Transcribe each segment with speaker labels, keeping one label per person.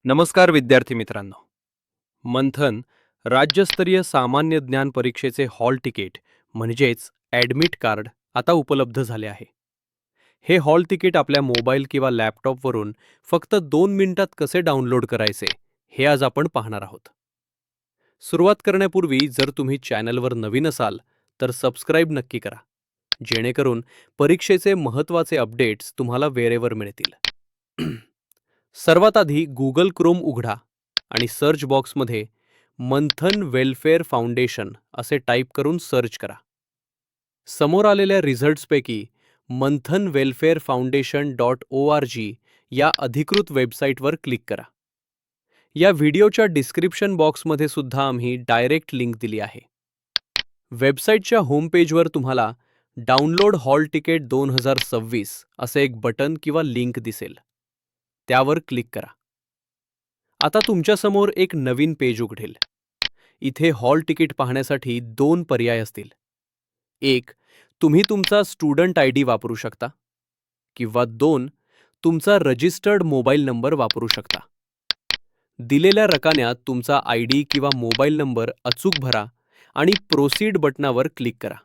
Speaker 1: नमस्कार विद्यार्थी मित्रांनो. मंथन राज्यस्तरीय सामान्य ज्ञान परीक्षेचे हॉल तिकीट म्हणजेच ॲडमिट कार्ड आता उपलब्ध झाले आहे. हे हॉल तिकीट आपल्या मोबाईल किंवा लॅपटॉपवरून फक्त 2 मिनिटात कसे डाउनलोड करायचे हे आज आपण पाहणार आहोत. सुरुवात करण्यापूर्वी जर तुम्ही चॅनलवर नवीन असाल तर सबस्क्राईब नक्की करा, जेणेकरून परीक्षेचे महत्त्वाचे अपडेट्स तुम्हाला वेळेवर मिळतील. सर्वात आधी गुगल क्रोम उघडा आणि सर्च बॉक्समध्ये मंथन वेलफेअर फाउंडेशन असे टाईप करून सर्च करा. समोर आलेल्या रिझल्ट्सपैकी मंथन वेलफेअर फाउंडेशन .org या अधिकृत वेबसाईटवर क्लिक करा. या व्हिडिओच्या डिस्क्रिप्शन बॉक्समध्ये सुद्धा आम्ही डायरेक्ट लिंक दिली आहे. वेबसाईटच्या होम पेजवर तुम्हाला डाउनलोड हॉल तिकीट 2026 असे एक बटन किंवा लिंक दिसेल. त्यावर क्लिक करा. आता तुमच्यासमोर एक नवीन पेज उघडेल. इथे हॉल तिकीट पाहण्यासाठी 2 पर्याय असतील. एक, तुम्ही तुमचा स्टुडंट आय डी वापरू शकता, किंवा 2, तुमचा रजिस्टर्ड मोबाईल नंबर वापरू शकता. दिलेल्या रकान्यात तुमचा आय डी किंवा मोबाईल नंबर अचूक भरा आणि प्रोसीड बटनावर क्लिक करा.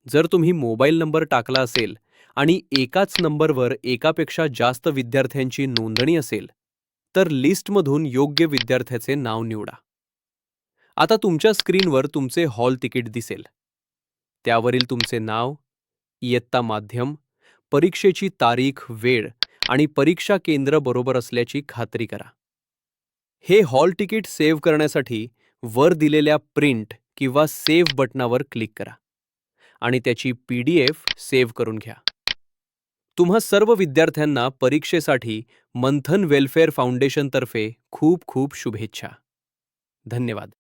Speaker 1: जर तुम्ही मोबाईल नंबर टाकला असेल आणि एकाच नंबरवर एकापेक्षा जास्त विद्यार्थ्यांची नोंदणी असेल तर लिस्टमधून योग्य विद्यार्थ्याचे नाव निवडा. आता तुमच्या स्क्रीनवर तुमचे हॉल तिकीट दिसेल. त्यावरील तुमचे नाव, इयत्ता माध्यम, परीक्षेची तारीख, वेळ आणि परीक्षा केंद्र बरोबर असल्याची खात्री करा. हे हॉल तिकीट सेव्ह करण्यासाठी वर दिलेल्या प्रिंट किंवा सेव्ह बटनावर क्लिक करा आणि त्याची PDF सेव्ह करून घ्या. तुम्हा सर्व विद्यार्थ्यांना परीक्षेसाठी मंथन वेलफेअर फाउंडेशनतर्फे खूप खूप शुभेच्छा. धन्यवाद.